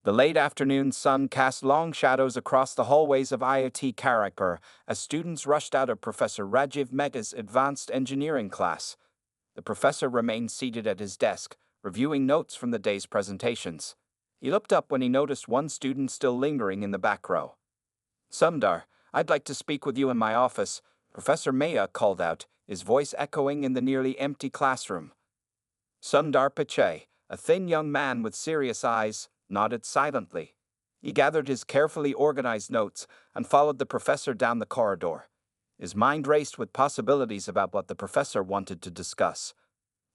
The late afternoon sun cast long shadows across the hallways of IIT Kharagpur as students rushed out of Professor Rajiv Mehta's advanced engineering class. The professor remained seated at his desk, reviewing notes from the day's presentations. He looked up when he noticed one student still lingering in the back row. "Sundar, I'd like to speak with you in my office," Professor Mehta called out, his voice echoing in the nearly empty classroom. Sundar Pichai, a thin young man with serious eyes, nodded silently. He gathered his carefully organized notes and followed the professor down the corridor. His mind raced with possibilities about what the professor wanted to discuss.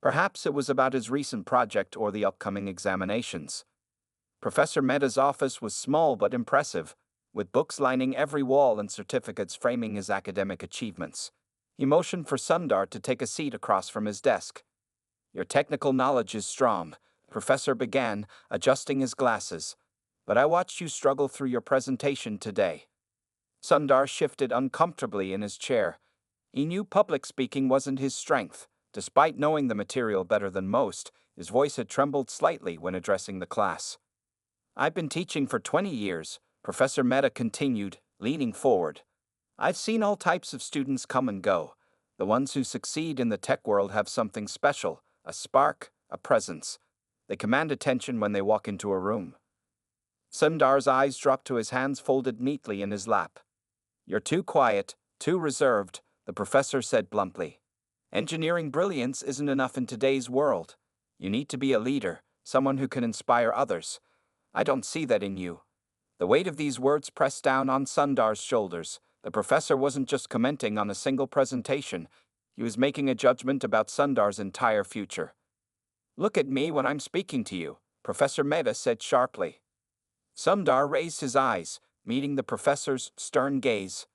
Perhaps it was about his recent project or the upcoming examinations. Professor Mehta's office was small but impressive, with books lining every wall and certificates framing his academic achievements. He motioned for Sundar to take a seat across from his desk. "Your technical knowledge is strong," the professor began, adjusting his glasses. "But I watched you struggle through your presentation today." Sundar shifted uncomfortably in his chair. He knew public speaking wasn't his strength. Despite knowing the material better than most, his voice had trembled slightly when addressing the class. "I've been teaching for 20 years, Professor Mehta continued, leaning forward. "I've seen all types of students come and go. The ones who succeed in the tech world have something special, a spark, a presence. They command attention when they walk into a room." Sundar's eyes dropped to his hands folded neatly in his lap. "You're too quiet, too reserved," the professor said bluntly. "Engineering brilliance isn't enough in today's world. You need to be a leader, someone who can inspire others. I don't see that in you." The weight of these words pressed down on Sundar's shoulders. The professor wasn't just commenting on a single presentation. He was making a judgment about Sundar's entire future. "Look at me when I'm speaking to you," Professor Mehta said sharply. Sundar raised his eyes, meeting the professor's stern gaze.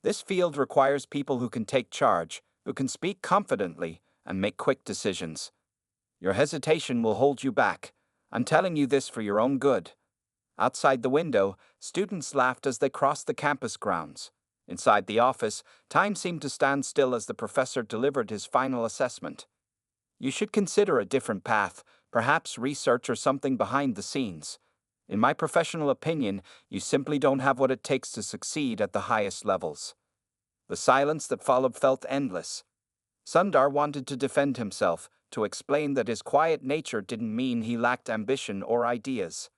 "This field requires people who can take charge, who can speak confidently, and make quick decisions. Your hesitation will hold you back. I'm telling you this for your own good." Outside the window, students laughed as they crossed the campus grounds. Inside the office, time seemed to stand still as the professor delivered his final assessment. "You should consider a different path, perhaps research or something behind the scenes. In my professional opinion, you simply don't have what it takes to succeed at the highest levels." The silence that followed felt endless. Sundar wanted to defend himself, to explain that his quiet nature didn't mean he lacked ambition or ideas.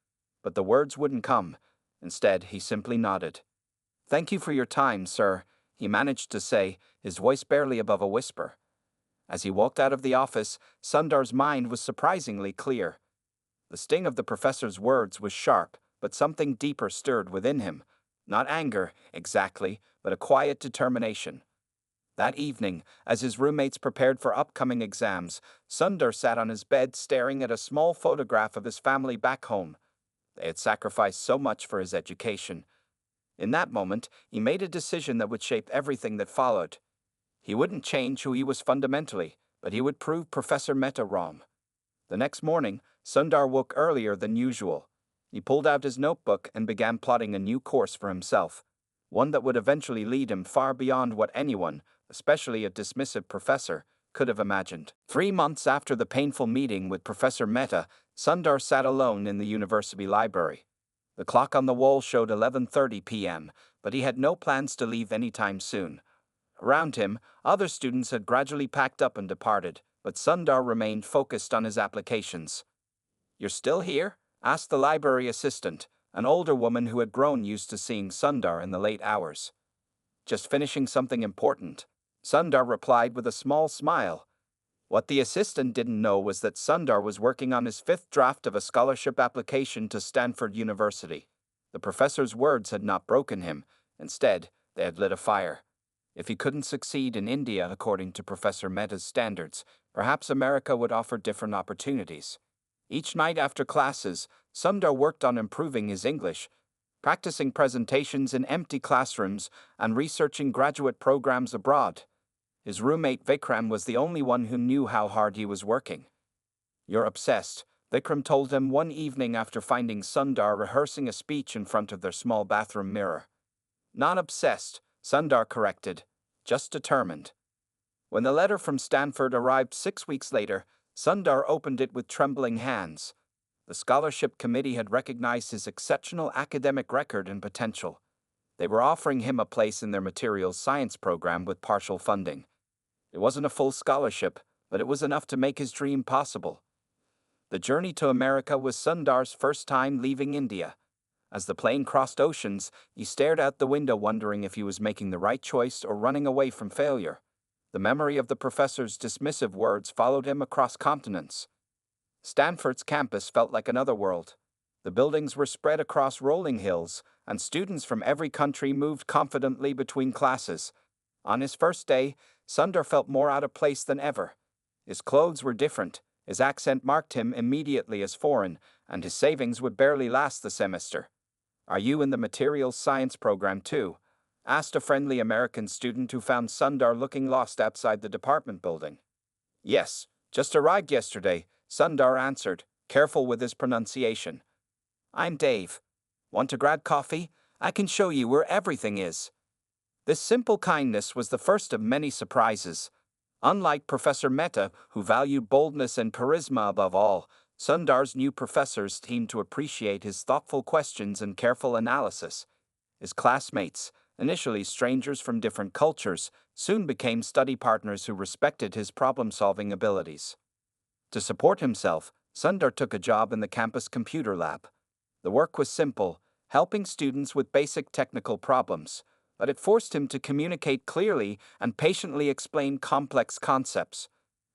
But the words wouldn't come. Instead, he simply nodded. "Thank you for your time, sir," he managed to say, his voice barely above a whisper. As he walked out of the office, Sundar's mind was surprisingly clear. The sting of the professor's words was sharp, but something deeper stirred within him. Not anger, exactly, but a quiet determination. That evening, as his roommates prepared for upcoming exams, Sundar sat on his bed staring at a small photograph of his family back home. They had sacrificed so much for his education. In that moment, he made a decision that would shape everything that followed. He wouldn't change who he was fundamentally, but he would prove Professor Mehta wrong. The next morning, Sundar woke earlier than usual. He pulled out his notebook and began plotting a new course for himself, one that would eventually lead him far beyond what anyone, especially a dismissive professor, could have imagined. 3 months after the painful meeting with Professor Mehta, Sundar sat alone in the university library. The clock on the wall showed 11:30 p.m., but he had no plans to leave anytime soon. Around him, other students had gradually packed up and departed, but Sundar remained focused on his applications. "You're still here?" asked the library assistant, an older woman who had grown used to seeing Sundar in the late hours. "Just finishing something important," Sundar replied with a small smile. What the assistant didn't know was that Sundar was working on his 5th draft of a scholarship application to Stanford University. The professor's words had not broken him. Instead, they had lit a fire. If he couldn't succeed in India according to Professor Mehta's standards, perhaps America would offer different opportunities. Each night after classes, Sundar worked on improving his English, practicing presentations in empty classrooms and researching graduate programs abroad. His roommate Vikram was the only one who knew how hard he was working. "You're obsessed," Vikram told him one evening after finding Sundar rehearsing a speech in front of their small bathroom mirror. "Not obsessed," Sundar corrected, "just determined." When the letter from Stanford arrived 6 weeks later, Sundar opened it with trembling hands. The scholarship committee had recognized his exceptional academic record and potential. They were offering him a place in their materials science program with partial funding. It wasn't a full scholarship, but it was enough to make his dream possible. The journey to America was Sundar's first time leaving India. As the plane crossed oceans, he stared out the window wondering if he was making the right choice or running away from failure. The memory of the professor's dismissive words followed him across continents. Stanford's campus felt like another world. The buildings were spread across rolling hills, and students from every country moved confidently between classes. On his first day, Sundar felt more out of place than ever. His clothes were different, his accent marked him immediately as foreign, and his savings would barely last the semester. "Are you in the materials science program too?" asked a friendly American student who found Sundar looking lost outside the department building. "Yes, just arrived yesterday," Sundar answered, careful with his pronunciation. "I'm Dave. Want to grab coffee? I can show you where everything is." This simple kindness was the first of many surprises. Unlike Professor Mehta, who valued boldness and charisma above all, Sundar's new professors seemed to appreciate his thoughtful questions and careful analysis. His classmates, initially strangers from different cultures, soon became study partners who respected his problem-solving abilities. To support himself, Sundar took a job in the campus computer lab. The work was simple, helping students with basic technical problems, but it forced him to communicate clearly and patiently explain complex concepts.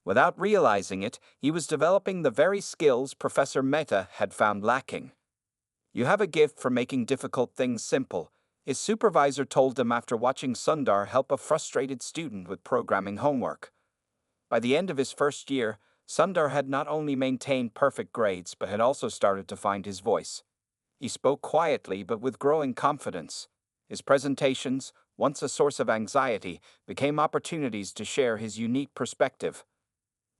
Without realizing it, he was developing the very skills Professor Mehta had found lacking. "You have a gift for making difficult things simple," his supervisor told him after watching Sundar help a frustrated student with programming homework. By the end of his first year, Sundar had not only maintained perfect grades but had also started to find his voice. He spoke quietly but with growing confidence. His presentations, once a source of anxiety, became opportunities to share his unique perspective.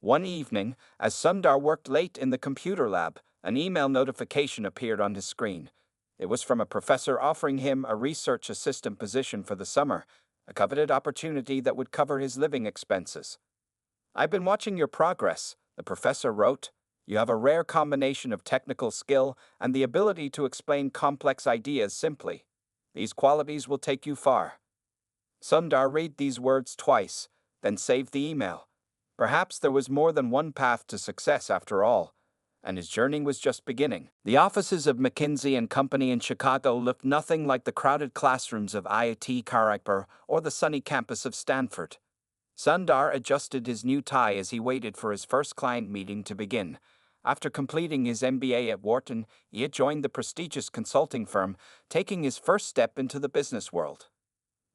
One evening, as Sundar worked late in the computer lab, an email notification appeared on his screen. It was from a professor offering him a research assistant position for the summer, a coveted opportunity that would cover his living expenses. "I've been watching your progress," the professor wrote. "You have a rare combination of technical skill and the ability to explain complex ideas simply. These qualities will take you far." Sundar read these words twice, then saved the email. Perhaps there was more than one path to success after all, and his journey was just beginning. The offices of McKinsey and Company in Chicago looked nothing like the crowded classrooms of IIT Kharagpur or the sunny campus of Stanford. Sundar adjusted his new tie as he waited for his first client meeting to begin. After completing his MBA at Wharton, he had joined the prestigious consulting firm, taking his first step into the business world.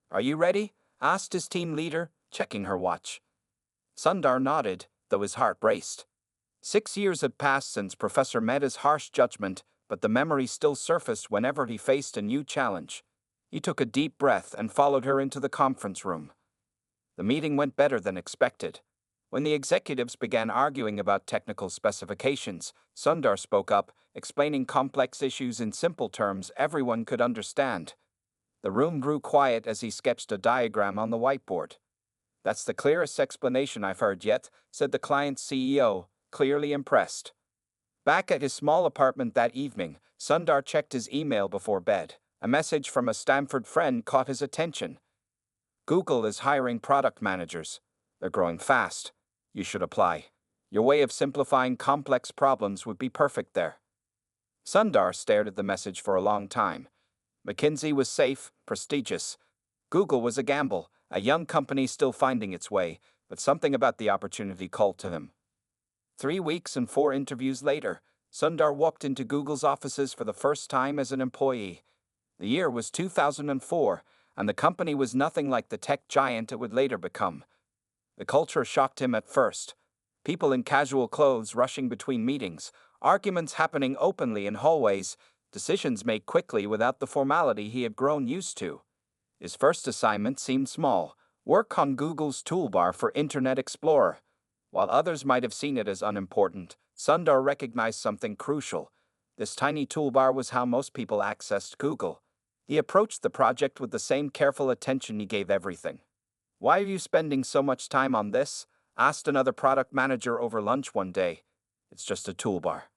"Are you ready?" asked his team leader, checking her watch. Sundar nodded, though his heart raced. 6 years had passed since Professor Mehta's harsh judgment, but the memory still surfaced whenever he faced a new challenge. He took a deep breath and followed her into the conference room. The meeting went better than expected. When the executives began arguing about technical specifications, Sundar spoke up, explaining complex issues in simple terms everyone could understand. The room grew quiet as he sketched a diagram on the whiteboard. "That's the clearest explanation I've heard yet," said the client's CEO, clearly impressed. Back at his small apartment that evening, Sundar checked his email before bed. A message from a Stanford friend caught his attention. "Google is hiring product managers. They're growing fast. You should apply. Your way of simplifying complex problems would be perfect there." Sundar stared at the message for a long time. McKinsey was safe, prestigious. Google was a gamble, a young company still finding its way, but something about the opportunity called to him. 3 weeks and 4 interviews later, Sundar walked into Google's offices for the first time as an employee. The year was 2004, and the company was nothing like the tech giant it would later become. The culture shocked him at first. People in casual clothes rushing between meetings, arguments happening openly in hallways, decisions made quickly without the formality he had grown used to. His first assignment seemed small: work on Google's toolbar for Internet Explorer. While others might have seen it as unimportant, Sundar recognized something crucial. This tiny toolbar was how most people accessed Google. He approached the project with the same careful attention he gave everything. "Why are you spending so much time on this?" asked another product manager over lunch one day. "It's just a toolbar."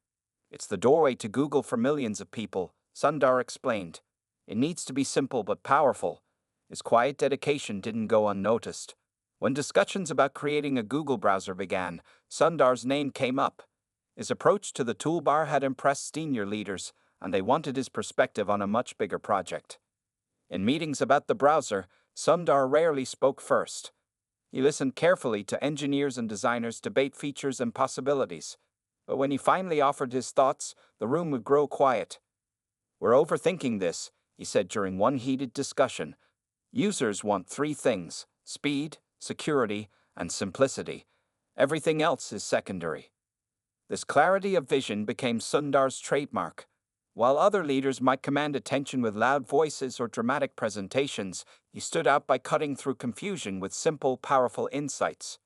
It's the doorway to Google for millions of people, Sundar explained. It needs to be simple but powerful. His quiet dedication didn't go unnoticed. When discussions about creating a Google browser began, Sundar's name came up. His approach to the toolbar had impressed senior leaders, and they wanted his perspective on a much bigger project. In meetings about the browser, Sundar rarely spoke first. He listened carefully to engineers and designers debate features and possibilities. But when he finally offered his thoughts, the room would grow quiet. "We're overthinking this," he said during one heated discussion. "Users want three things: speed, security, and simplicity. Everything else is secondary." This clarity of vision became Sundar's trademark. While other leaders might command attention with loud voices or dramatic presentations, he stood out by cutting through confusion with simple, powerful insights.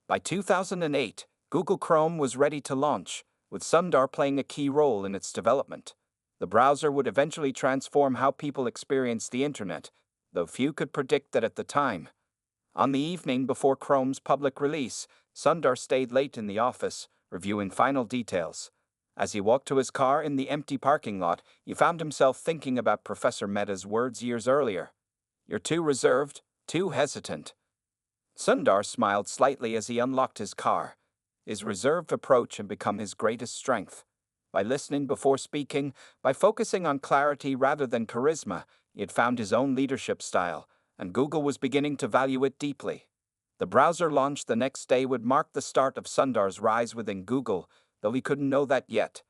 By 2008, Google Chrome was ready to launch, with Sundar playing a key role in its development. The browser would eventually transform how people experience the internet, though few could predict that at the time. On the evening before Chrome's public release, Sundar stayed late in the office, reviewing final details. As he walked to his car in the empty parking lot, he found himself thinking about Professor Mehta's words years earlier. "You're too reserved, too hesitant." Sundar smiled slightly as he unlocked his car. His reserved approach had become his greatest strength. By listening before speaking, by focusing on clarity rather than charisma, he had found his own leadership style, and Google was beginning to value it deeply. The browser launch the next day would mark the start of Sundar's rise within Google, though he couldn't know that yet.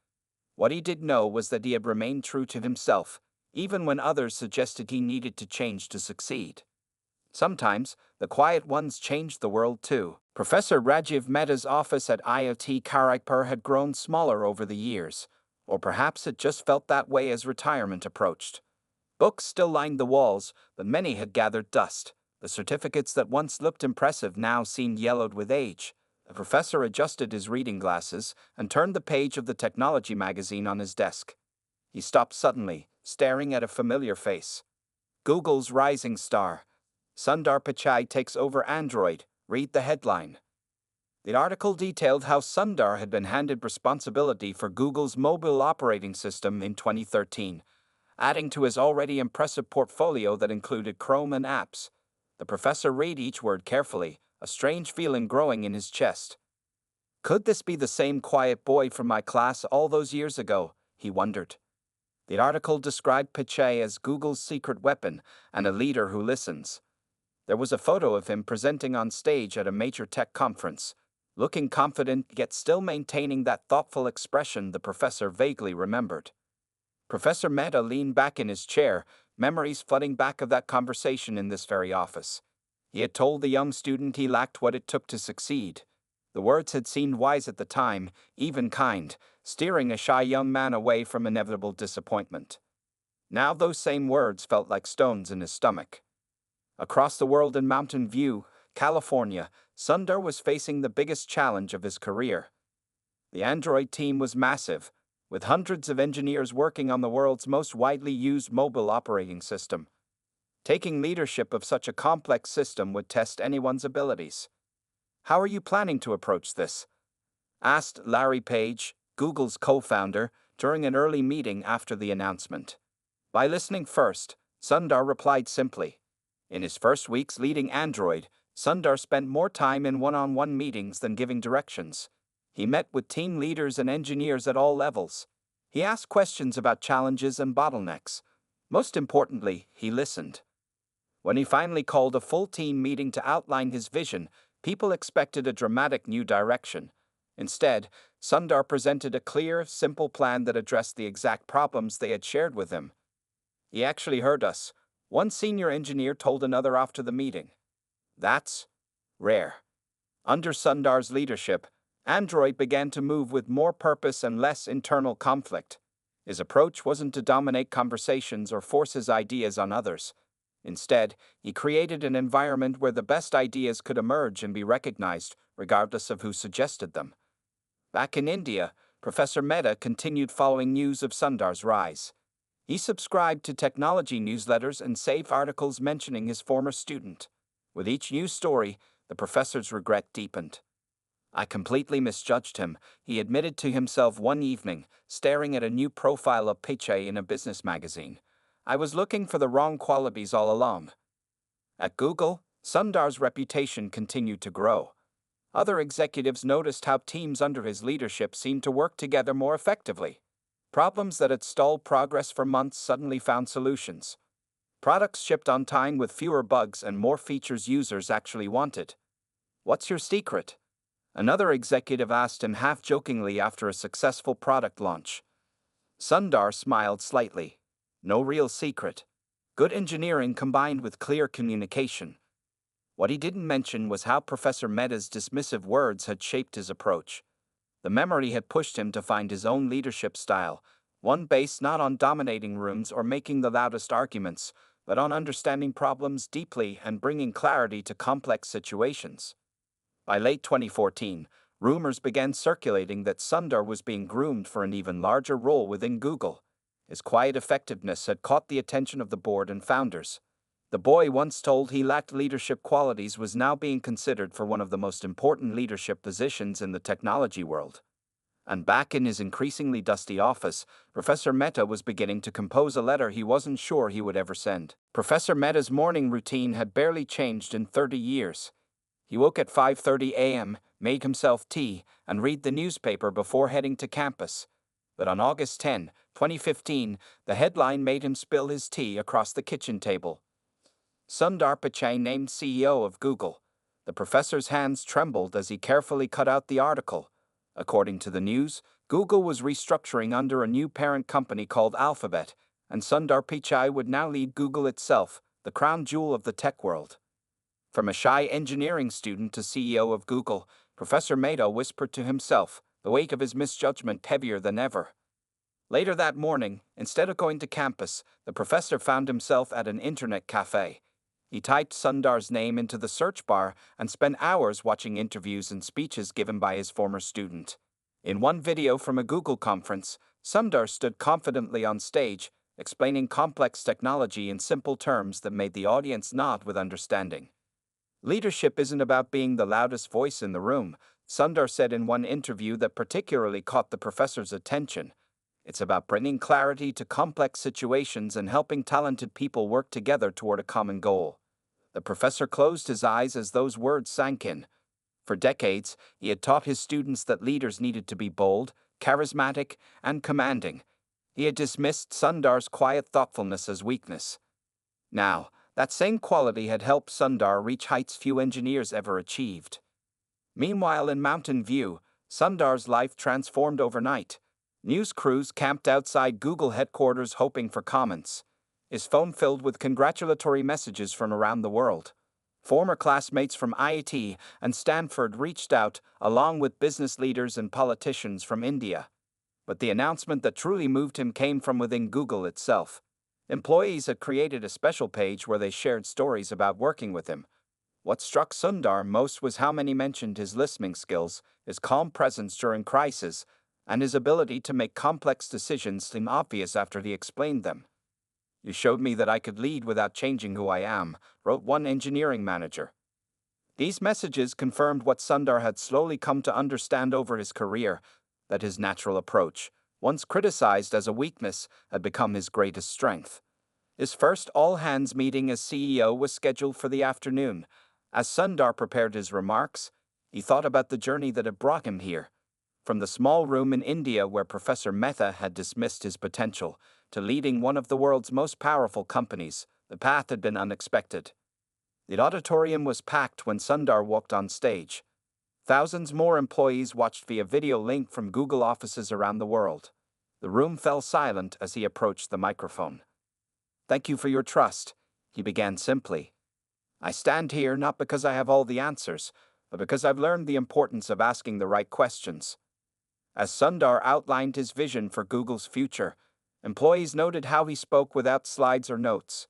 What he did know was that he had remained true to himself, even when others suggested he needed to change to succeed. Sometimes, the quiet ones changed the world too. Professor Rajiv Mehta's office at IIT Kharagpur had grown smaller over the years, or perhaps it just felt that way as retirement approached. Books still lined the walls, but many had gathered dust. The certificates that once looked impressive now seemed yellowed with age. The professor adjusted his reading glasses and turned the page of the technology magazine on his desk. He stopped suddenly, staring at a familiar face. "Google's rising star. Sundar Pichai takes over Android," read the headline. The article detailed how Sundar had been handed responsibility for Google's mobile operating system in 2013, adding to his already impressive portfolio that included Chrome and apps. The professor read each word carefully, a strange feeling growing in his chest. Could this be the same quiet boy from my class all those years ago? He wondered. The article described Pichai as Google's secret weapon and a leader who listens. There was a photo of him presenting on stage at a major tech conference, looking confident yet still maintaining that thoughtful expression the professor vaguely remembered. Professor Mehta leaned back in his chair, memories flooding back of that conversation in this very office. He had told the young student he lacked what it took to succeed. The words had seemed wise at the time, even kind, steering a shy young man away from inevitable disappointment. Now those same words felt like stones in his stomach. Across the world in Mountain View, California, Sundar was facing the biggest challenge of his career. The Android team was massive, with hundreds of engineers working on the world's most widely used mobile operating system. Taking leadership of such a complex system would test anyone's abilities. "How are you planning to approach this?" asked Larry Page, Google's co-founder, during an early meeting after the announcement. "By listening first," Sundar replied simply. In his first weeks leading Android, Sundar spent more time in one-on-one meetings than giving directions. He met with team leaders and engineers at all levels. He asked questions about challenges and bottlenecks. Most importantly, he listened. When he finally called a full team meeting to outline his vision, people expected a dramatic new direction. Instead, Sundar presented a clear, simple plan that addressed the exact problems they had shared with him. "He actually heard us," one senior engineer told another after the meeting. "That's rare." Under Sundar's leadership, Android began to move with more purpose and less internal conflict. His approach wasn't to dominate conversations or force his ideas on others. Instead, he created an environment where the best ideas could emerge and be recognized, regardless of who suggested them. Back in India, Professor Mehta continued following news of Sundar's rise. He subscribed to technology newsletters and saved articles mentioning his former student. With each news story, the professor's regret deepened. I completely misjudged him, he admitted to himself one evening, staring at a new profile of Pichai in a business magazine. I was looking for the wrong qualities all along. At Google, Sundar's reputation continued to grow. Other executives noticed how teams under his leadership seemed to work together more effectively. Problems that had stalled progress for months suddenly found solutions. Products shipped on time with fewer bugs and more features users actually wanted. "What's your secret?" another executive asked him half-jokingly after a successful product launch. Sundar smiled slightly. "No real secret. Good engineering combined with clear communication." What he didn't mention was how Professor Mehta's dismissive words had shaped his approach. The memory had pushed him to find his own leadership style, one based not on dominating rooms or making the loudest arguments, but on understanding problems deeply and bringing clarity to complex situations. By late 2014, rumors began circulating that Sundar was being groomed for an even larger role within Google. His quiet effectiveness had caught the attention of the board and founders. The boy once told he lacked leadership qualities was now being considered for one of the most important leadership positions in the technology world. And back in his increasingly dusty office, Professor Mehta was beginning to compose a letter he wasn't sure he would ever send. Professor Mehta's morning routine had barely changed in 30 years. He woke at 5:30 a.m., made himself tea, and read the newspaper before heading to campus. But on August 10, 2015, the headline made him spill his tea across the kitchen table. Sundar Pichai named CEO of Google. The professor's hands trembled as he carefully cut out the article. According to the news, Google was restructuring under a new parent company called Alphabet, and Sundar Pichai would now lead Google itself, the crown jewel of the tech world. From a shy engineering student to CEO of Google, Professor Mehta whispered to himself, the weight of his misjudgment heavier than ever. Later that morning, instead of going to campus, the professor found himself at an internet cafe. He typed Sundar's name into the search bar and spent hours watching interviews and speeches given by his former student. In one video from a Google conference, Sundar stood confidently on stage, explaining complex technology in simple terms that made the audience nod with understanding. "Leadership isn't about being the loudest voice in the room," Sundar said in one interview that particularly caught the professor's attention. "It's about bringing clarity to complex situations and helping talented people work together toward a common goal." The professor closed his eyes as those words sank in. For decades, he had taught his students that leaders needed to be bold, charismatic, and commanding. He had dismissed Sundar's quiet thoughtfulness as weakness. Now, that same quality had helped Sundar reach heights few engineers ever achieved. Meanwhile, in Mountain View, Sundar's life transformed overnight. News crews camped outside Google headquarters hoping for comments. His phone filled with congratulatory messages from around the world. Former classmates from IIT and Stanford reached out, along with business leaders and politicians from India. But the announcement that truly moved him came from within Google itself. Employees had created a special page where they shared stories about working with him. What struck Sundar most was how many mentioned his listening skills, his calm presence during crisis, and his ability to make complex decisions seem obvious after he explained them. "You showed me that I could lead without changing who I am," wrote one engineering manager. These messages confirmed what Sundar had slowly come to understand over his career, that his natural approach, once criticized as a weakness, had become his greatest strength. His first all-hands meeting as CEO was scheduled for the afternoon. As Sundar prepared his remarks, he thought about the journey that had brought him here. From the small room in India where Professor Mehta had dismissed his potential, to leading one of the world's most powerful companies, the path had been unexpected. The auditorium was packed when Sundar walked on stage. Thousands more employees watched via video link from Google offices around the world. The room fell silent as he approached the microphone. "Thank you for your trust," he began simply. "I stand here not because I have all the answers, but because I've learned the importance of asking the right questions." As Sundar outlined his vision for Google's future, employees noted how he spoke without slides or notes.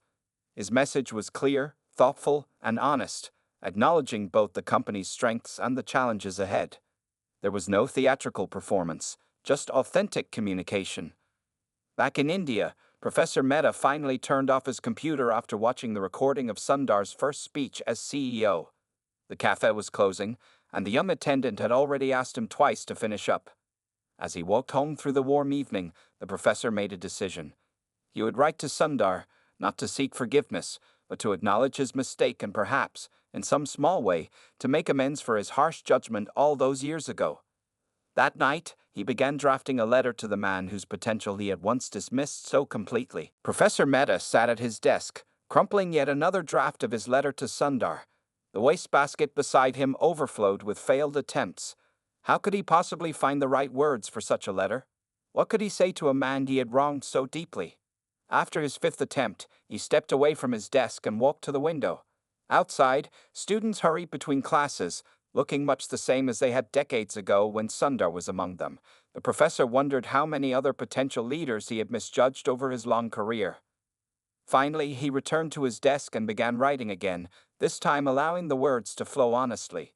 His message was clear, thoughtful, and honest, acknowledging both the company's strengths and the challenges ahead. There was no theatrical performance, just authentic communication. Back in India, Professor Mehta finally turned off his computer after watching the recording of Sundar's first speech as CEO. The cafe was closing, and the young attendant had already asked him twice to finish up. As he walked home through the warm evening, the professor made a decision. He would write to Sundar, not to seek forgiveness, but to acknowledge his mistake and perhaps, in some small way, to make amends for his harsh judgment all those years ago. That night, he began drafting a letter to the man whose potential he had once dismissed so completely. Professor Mehta sat at his desk, crumpling yet another draft of his letter to Sundar. The wastebasket beside him overflowed with failed attempts. How could he possibly find the right words for such a letter? What could he say to a man he had wronged so deeply? After his fifth attempt, he stepped away from his desk and walked to the window. Outside, students hurried between classes, looking much the same as they had decades ago when Sundar was among them. The professor wondered how many other potential leaders he had misjudged over his long career. Finally, he returned to his desk and began writing again, this time allowing the words to flow honestly.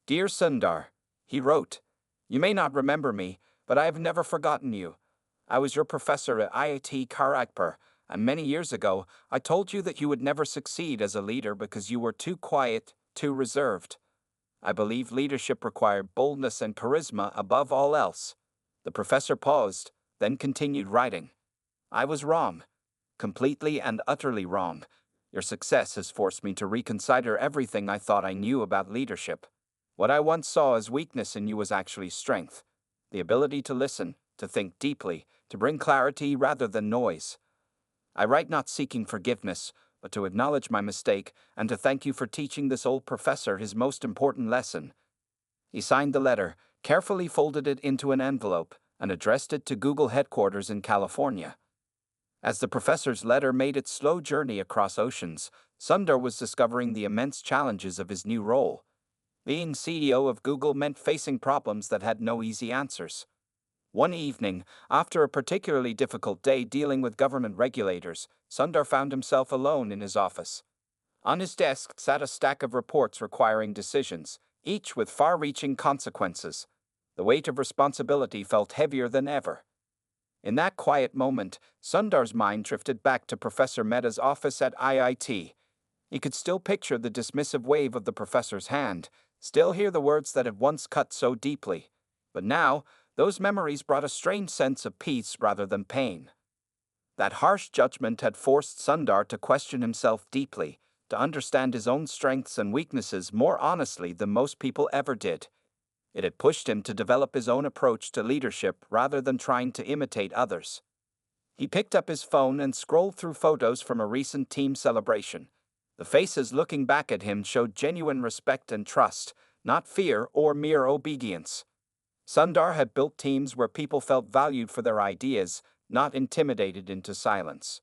"Dear Sundar," he wrote, "you may not remember me, but I have never forgotten you. I was your professor at IIT Kharagpur, and many years ago, I told you that you would never succeed as a leader because you were too quiet, too reserved. I believe leadership required boldness and charisma above all else." The professor paused, then continued writing. "I was wrong. Completely and utterly wrong. Your success has forced me to reconsider everything I thought I knew about leadership. What I once saw as weakness in you was actually strength. The ability to listen, to think deeply, to bring clarity rather than noise. I write not seeking forgiveness, but to acknowledge my mistake and to thank you for teaching this old professor his most important lesson." He signed the letter, carefully folded it into an envelope, and addressed it to Google headquarters in California. As the professor's letter made its slow journey across oceans, Sundar was discovering the immense challenges of his new role. Being CEO of Google meant facing problems that had no easy answers. One evening, after a particularly difficult day dealing with government regulators, Sundar found himself alone in his office. On his desk sat a stack of reports requiring decisions, each with far-reaching consequences. The weight of responsibility felt heavier than ever. In that quiet moment, Sundar's mind drifted back to Professor Mehta's office at IIT. He could still picture the dismissive wave of the professor's hand, still hear the words that had once cut so deeply. But now, those memories brought a strange sense of peace rather than pain. That harsh judgment had forced Sundar to question himself deeply, to understand his own strengths and weaknesses more honestly than most people ever did. It had pushed him to develop his own approach to leadership rather than trying to imitate others. He picked up his phone and scrolled through photos from a recent team celebration. The faces looking back at him showed genuine respect and trust, not fear or mere obedience. Sundar had built teams where people felt valued for their ideas, not intimidated into silence.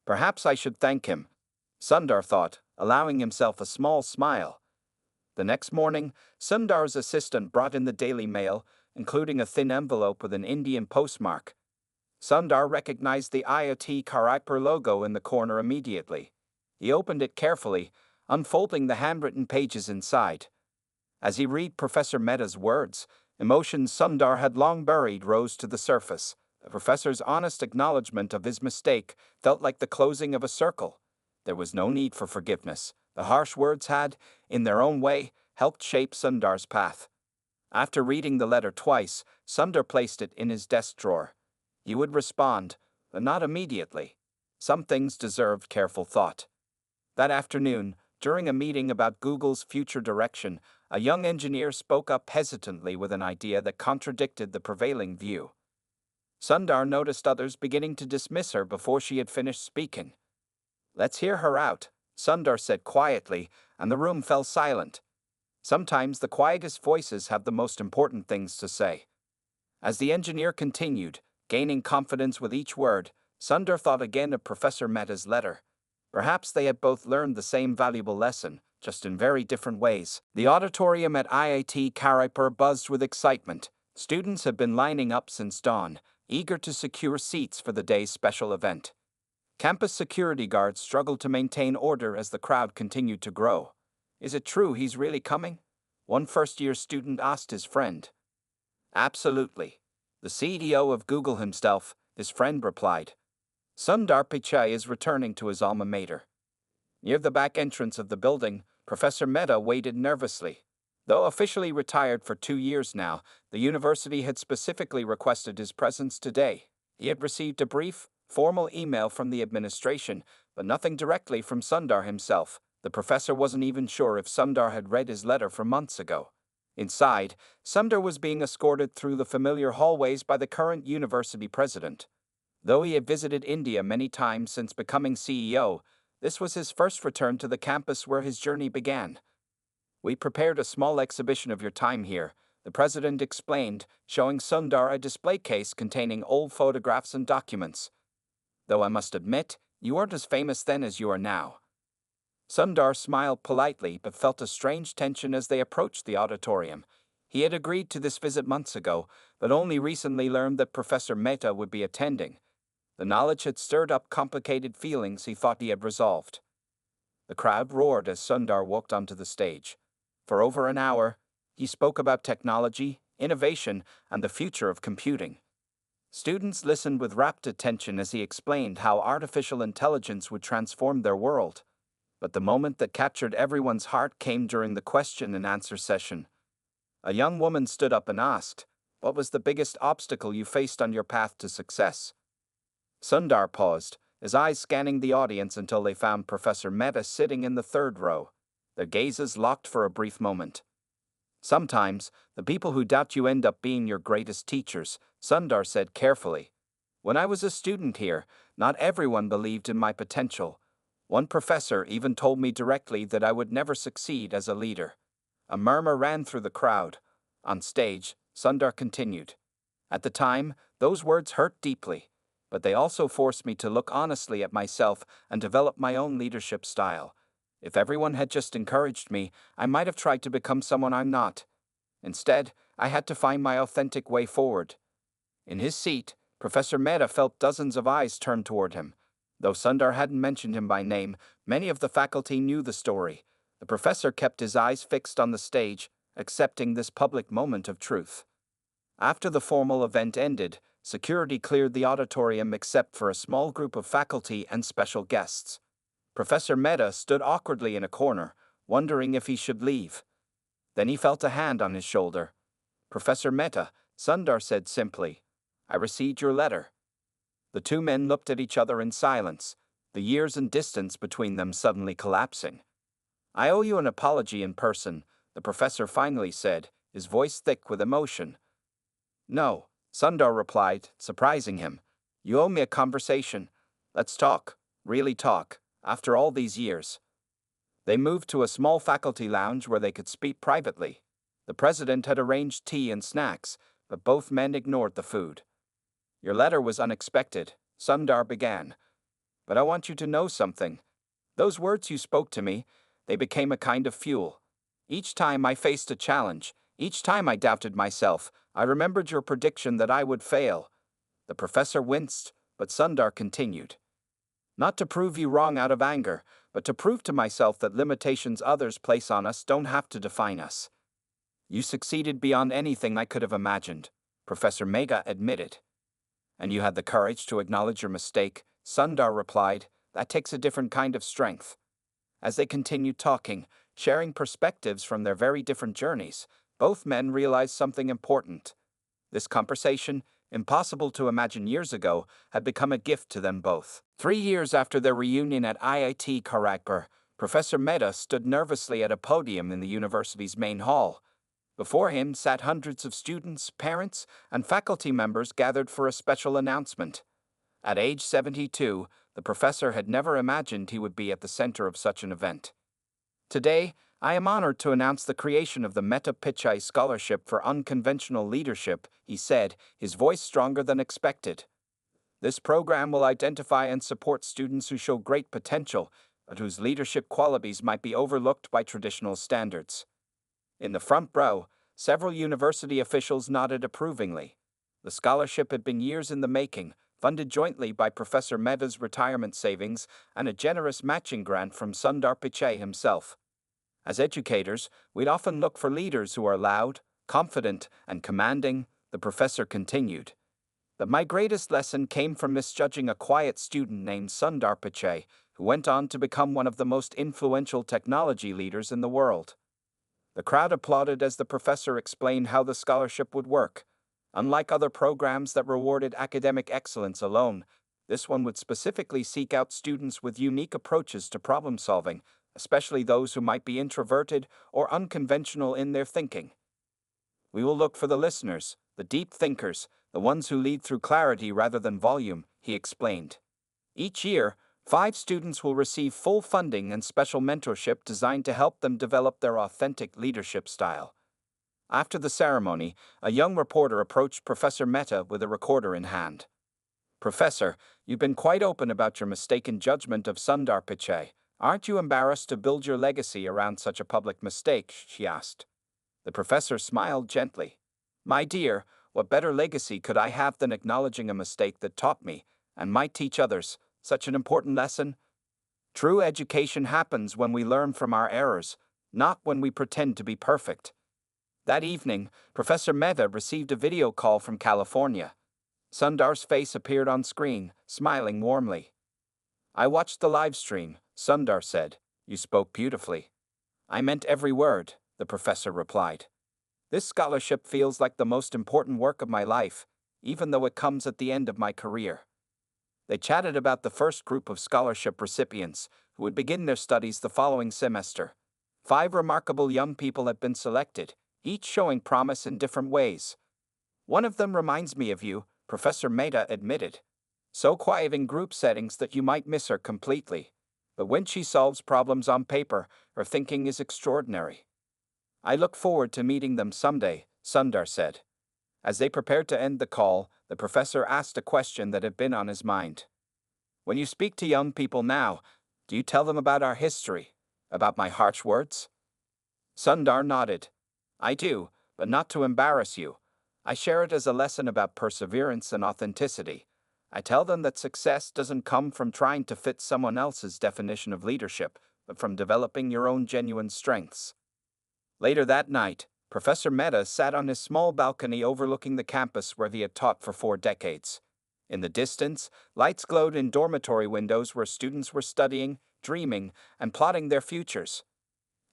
Perhaps I should thank him, Sundar thought, allowing himself a small smile. The next morning, Sundar's assistant brought in the Daily Mail, including a thin envelope with an Indian postmark. Sundar recognized the IIT Kharagpur logo in the corner immediately. He opened it carefully, unfolding the handwritten pages inside. As he read Professor Mehta's words, emotions Sundar had long buried rose to the surface. The professor's honest acknowledgement of his mistake felt like the closing of a circle. There was no need for forgiveness. The harsh words had, in their own way, helped shape Sundar's path. After reading the letter twice, Sundar placed it in his desk drawer. He would respond, but not immediately. Some things deserved careful thought. That afternoon, during a meeting about Google's future direction, a young engineer spoke up hesitantly with an idea that contradicted the prevailing view. Sundar noticed others beginning to dismiss her before she had finished speaking. "Let's hear her out," Sundar said quietly, and the room fell silent. Sometimes the quietest voices have the most important things to say. As the engineer continued, gaining confidence with each word, Sundar thought again of Professor Mehta's letter. Perhaps they had both learned the same valuable lesson, just in very different ways. The auditorium at IIT Kharagpur buzzed with excitement. Students had been lining up since dawn, eager to secure seats for the day's special event. Campus security guards struggled to maintain order as the crowd continued to grow. "Is it true he's really coming?" one first-year student asked his friend. "Absolutely. The CEO of Google himself," his friend replied. "Sundar Pichai is returning to his alma mater." Near the back entrance of the building, Professor Mehta waited nervously. Though officially retired for 2 years now, the university had specifically requested his presence today. He had received a brief, formal email from the administration, but nothing directly from Sundar himself. The professor wasn't even sure if Sundar had read his letter from months ago. Inside, Sundar was being escorted through the familiar hallways by the current university president. Though he had visited India many times since becoming CEO, this was his first return to the campus where his journey began. "We prepared a small exhibition of your time here," the president explained, showing Sundar a display case containing old photographs and documents. "Though I must admit, you weren't as famous then as you are now." Sundar smiled politely but felt a strange tension as they approached the auditorium. He had agreed to this visit months ago, but only recently learned that Professor Mehta would be attending. The knowledge had stirred up complicated feelings he thought he had resolved. The crowd roared as Sundar walked onto the stage. For over an hour, he spoke about technology, innovation, and the future of computing. Students listened with rapt attention as he explained how artificial intelligence would transform their world. But the moment that captured everyone's heart came during the question and answer session. A young woman stood up and asked, "What was the biggest obstacle you faced on your path to success?" Sundar paused, his eyes scanning the audience until they found Professor Mehta sitting in the third row. Their gazes locked for a brief moment. "Sometimes, the people who doubt you end up being your greatest teachers," Sundar said carefully. "When I was a student here, not everyone believed in my potential. One professor even told me directly that I would never succeed as a leader." A murmur ran through the crowd. On stage, Sundar continued, "At the time, those words hurt deeply, but they also forced me to look honestly at myself and develop my own leadership style. If everyone had just encouraged me, I might have tried to become someone I'm not. Instead, I had to find my authentic way forward." In his seat, Professor Mehta felt dozens of eyes turned toward him. Though Sundar hadn't mentioned him by name, many of the faculty knew the story. The professor kept his eyes fixed on the stage, accepting this public moment of truth. After the formal event ended, security cleared the auditorium except for a small group of faculty and special guests. Professor Mehta stood awkwardly in a corner, wondering if he should leave. Then he felt a hand on his shoulder. "Professor Mehta," Sundar said simply, "I received your letter." The two men looked at each other in silence, the years and distance between them suddenly collapsing. "I owe you an apology in person," the professor finally said, his voice thick with emotion. "No," Sundar replied, surprising him. "You owe me a conversation. Let's talk, really talk, after all these years." They moved to a small faculty lounge where they could speak privately. The president had arranged tea and snacks, but both men ignored the food. "Your letter was unexpected," Sundar began. "But I want you to know something. Those words you spoke to me, they became a kind of fuel. Each time I faced a challenge, each time I doubted myself, I remembered your prediction that I would fail." The professor winced, but Sundar continued. "Not to prove you wrong out of anger, but to prove to myself that limitations others place on us don't have to define us." "You succeeded beyond anything I could have imagined," Professor Mehta admitted. "And you had the courage to acknowledge your mistake," Sundar replied. "That takes a different kind of strength." As they continued talking, sharing perspectives from their very different journeys, both men realized something important. This conversation, impossible to imagine years ago, had become a gift to them both. 3 years after their reunion at IIT Kharagpur, Professor Mehta stood nervously at a podium in the university's main hall. Before him sat hundreds of students, parents, and faculty members gathered for a special announcement. At age 72, the professor had never imagined he would be at the center of such an event. "Today, I am honored to announce the creation of the Sundar Pichai Scholarship for Unconventional Leadership," he said, his voice stronger than expected. "This program will identify and support students who show great potential, but whose leadership qualities might be overlooked by traditional standards." In the front row, several university officials nodded approvingly. The scholarship had been years in the making, funded jointly by Professor Mehta's retirement savings and a generous matching grant from Sundar Pichai himself. "As educators, we'd often look for leaders who are loud, confident, and commanding," the professor continued. "But my greatest lesson came from misjudging a quiet student named Sundar Pichai, who went on to become one of the most influential technology leaders in the world." The crowd applauded as the professor explained how the scholarship would work. Unlike other programs that rewarded academic excellence alone, this one would specifically seek out students with unique approaches to problem solving, especially those who might be introverted or unconventional in their thinking. We will look for the listeners, the deep thinkers, the ones who lead through clarity rather than volume, he explained. Each year, 5 students will receive full funding and special mentorship designed to help them develop their authentic leadership style. After the ceremony, a young reporter approached Professor Mehta with a recorder in hand. "Professor, you've been quite open about your mistaken judgment of Sundar Pichai. Aren't you embarrassed to build your legacy around such a public mistake?" she asked. The professor smiled gently. "My dear, what better legacy could I have than acknowledging a mistake that taught me, and might teach others, such an important lesson? True education happens when we learn from our errors, not when we pretend to be perfect." That evening, Professor Mehta received a video call from California. Sundar's face appeared on screen, smiling warmly. "I watched the live stream," Sundar said. "You spoke beautifully." "I meant every word," the professor replied. "This scholarship feels like the most important work of my life, even though it comes at the end of my career." They chatted about the first group of scholarship recipients, who would begin their studies the following semester. 5 remarkable young people had been selected, each showing promise in different ways. "One of them reminds me of you," Professor Mehta admitted. "So quiet in group settings that you might miss her completely. But when she solves problems on paper, her thinking is extraordinary." "I look forward to meeting them someday," Sundar said. As they prepared to end the call, the professor asked a question that had been on his mind. "When you speak to young people now, do you tell them about our history, about my harsh words?" Sundar nodded. "I do, but not to embarrass you. I share it as a lesson about perseverance and authenticity. I tell them that success doesn't come from trying to fit someone else's definition of leadership, but from developing your own genuine strengths." Later that night, Professor Mehta sat on his small balcony overlooking the campus where he had taught for 4 decades. In the distance, lights glowed in dormitory windows where students were studying, dreaming, and plotting their futures.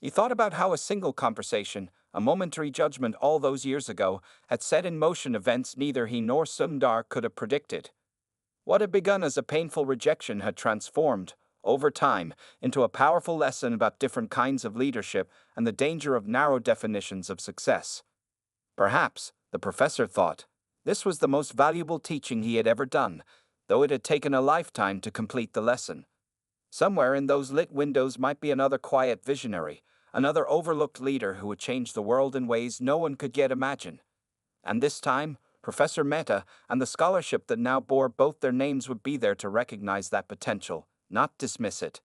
He thought about how a single conversation, a momentary judgment all those years ago, had set in motion events neither he nor Sundar could have predicted. What had begun as a painful rejection had transformed, over time, into a powerful lesson about different kinds of leadership and the danger of narrow definitions of success. Perhaps, the professor thought, this was the most valuable teaching he had ever done, though it had taken a lifetime to complete the lesson. Somewhere in those lit windows might be another quiet visionary, another overlooked leader who would change the world in ways no one could yet imagine. And this time, Professor Mehta and the scholarship that now bore both their names would be there to recognize that potential, not dismiss it.